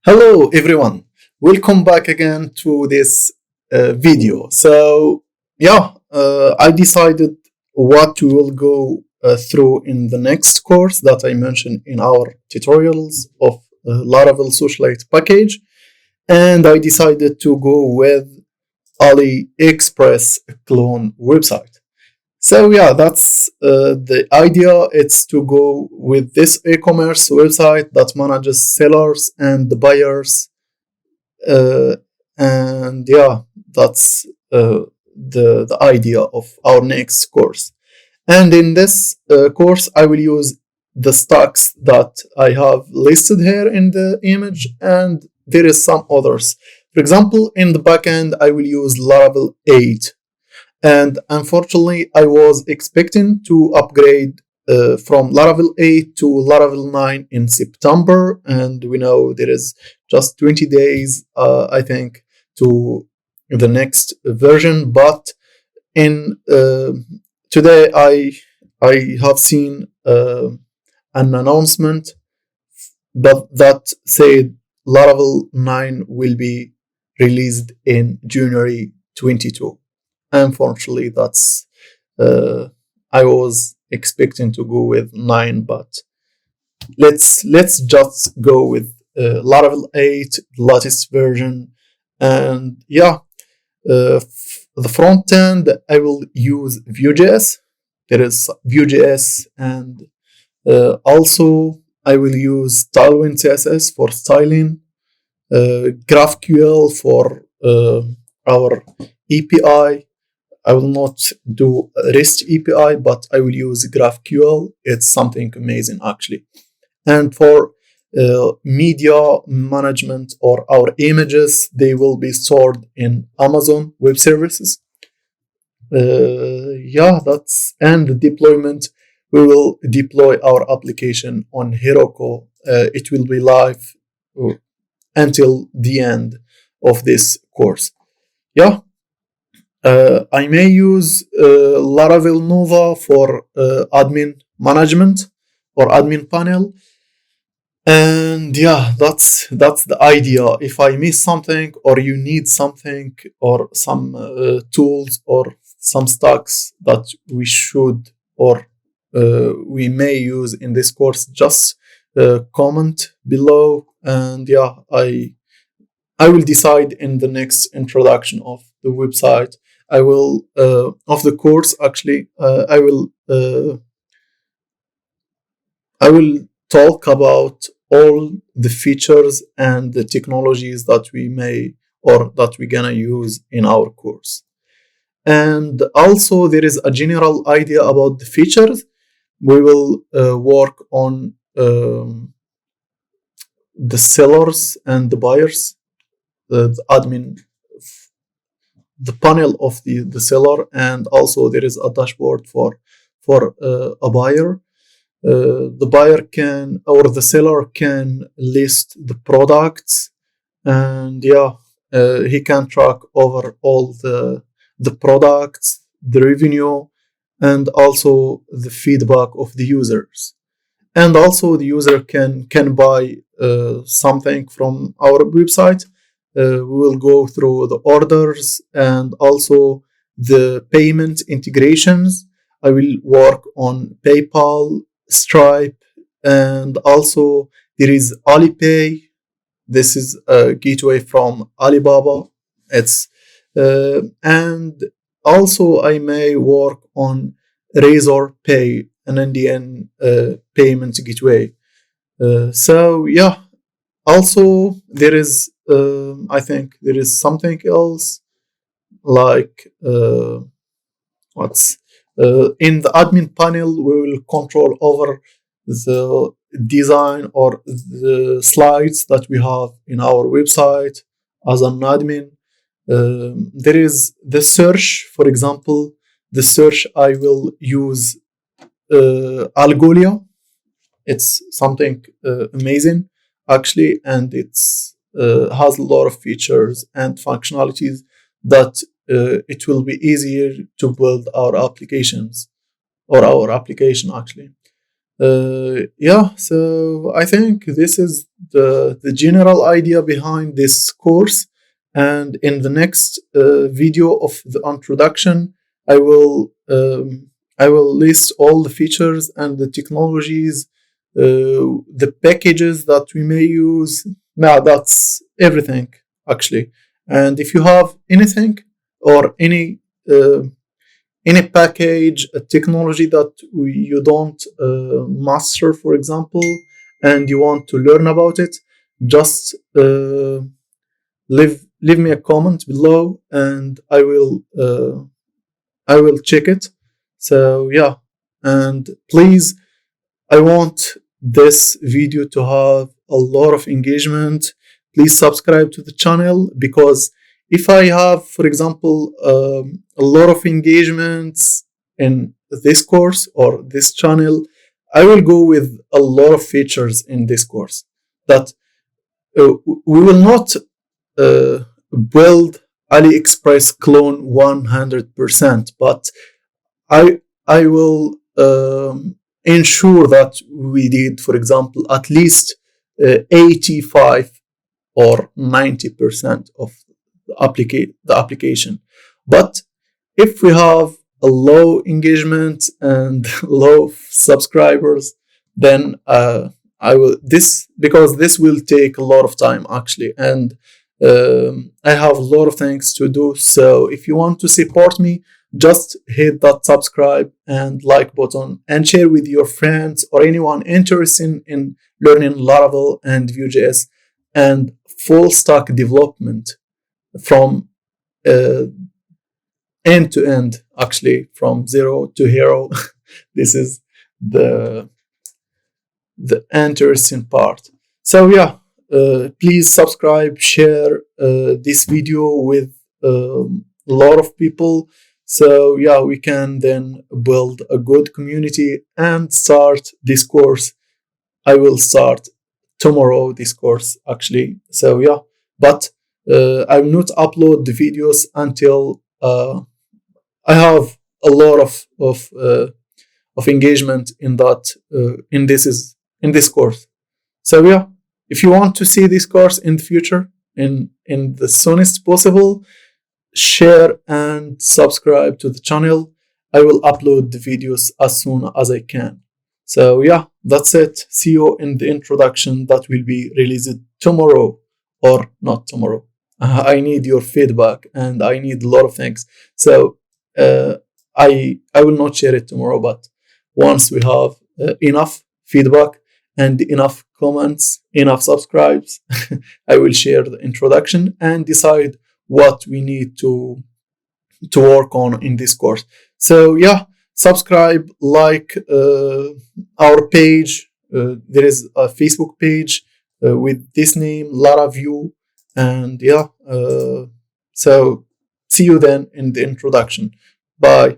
Hello everyone, welcome back again to this video. I decided what we will go through in the next course that I mentioned in our tutorials of Laravel Socialite package, and I decided to go with AliExpress clone website. That's the idea. It's to go with this e-commerce website that manages sellers and the buyers. Uh, that's the idea of our next course. And in this course, I will use the stocks that I have listed here in the image, and there is some others. For example, in the backend, I will use Laravel 8. And unfortunately, I was expecting to upgrade from Laravel 8 to Laravel 9 in September. And we know there is just 20 days, I think, to the next version. But in today, I have seen an announcement that said Laravel 9 will be released in January 22. Unfortunately, that's I was expecting to go with 9, but let's just go with Laravel 8, the latest version. And the front end I will use Vuejs. There is Vuejs, and also I will use Tailwind CSS for styling, GraphQL for our API. I will not do REST API, but I will use GraphQL. It's something amazing, actually. And for media management or our images, they will be stored in Amazon Web Services. And the deployment, we will deploy our application on Heroku. It will be live until the end of this course. I may use Laravel Nova for admin management or admin panel. And that's the idea. If I miss something, or you need something, or some tools or some stocks that we should or we may use in this course, just comment below. And I will decide in the next introduction of the website. I will of the course actually. I will talk about all the features and the technologies that we may or that we're gonna use in our course. And also there is a general idea about the features. We will work on the sellers and the buyers, the admin, the panel of the seller, and also there is a dashboard for a buyer. The buyer can, or the seller can, list the products, and he can track over all the products, the revenue, and also the feedback of the users. And also the user can buy something from our website. We will go through the orders and also the payment integrations. I will work on PayPal, Stripe, and also there is Alipay. This is a gateway from Alibaba. And also I may work on Razor Pay, an Indian payment gateway. Also there is I think there is something else like in the admin panel, we will control over the design or the slides that we have in our website as an admin. There is the search, for example. The search I will use Algolia. It's something amazing actually, and it's has a lot of features and functionalities that it will be easier to build our applications or our application actually. Yeah, so I think this is the general idea behind this course. And in the next video of the introduction, I will I will list all the features and the technologies, the packages that we may use. Now that's everything actually. And if you have anything or any package, a technology that you don't master, for example, and you want to learn about it, just leave me a comment below, and I will check it. So yeah, and please, I want this video to have a lot of engagement. Please subscribe to the channel, because if I have, for example, a lot of engagements in this course or this channel, I will go with a lot of features in this course that we will not build AliExpress clone 100%, but I will ensure that we did, for example, at least 85 or 90% of the application. But if we have a low engagement and low subscribers, then I will because this will take a lot of time actually, and I have a lot of things to do. So if you want to support me, just hit that subscribe and like button and share with your friends or anyone interested in learning Laravel and Vuejs and full stack development from end to end, actually from zero to hero. This is the interesting part. So yeah, please subscribe, share this video with a lot of people. So yeah, we can then build a good community and start this course. I will start tomorrow this course actually. So yeah, but I will not upload the videos until I have a lot of engagement in that in this course. So yeah, if you want to see this course in the future, in the soonest possible, share and subscribe to the channel. I will upload the videos as soon as I can. So yeah, that's it. See you in the introduction that will be released tomorrow or not tomorrow. I need your feedback and I need a lot of things. So I will not share it tomorrow, but once we have enough feedback and enough comments, enough subscribes, I will share the introduction and decide what we need to work on in this course. So yeah, subscribe, like our page. There is a Facebook page with this name, Laravel, and yeah. So see you then in the introduction. Bye.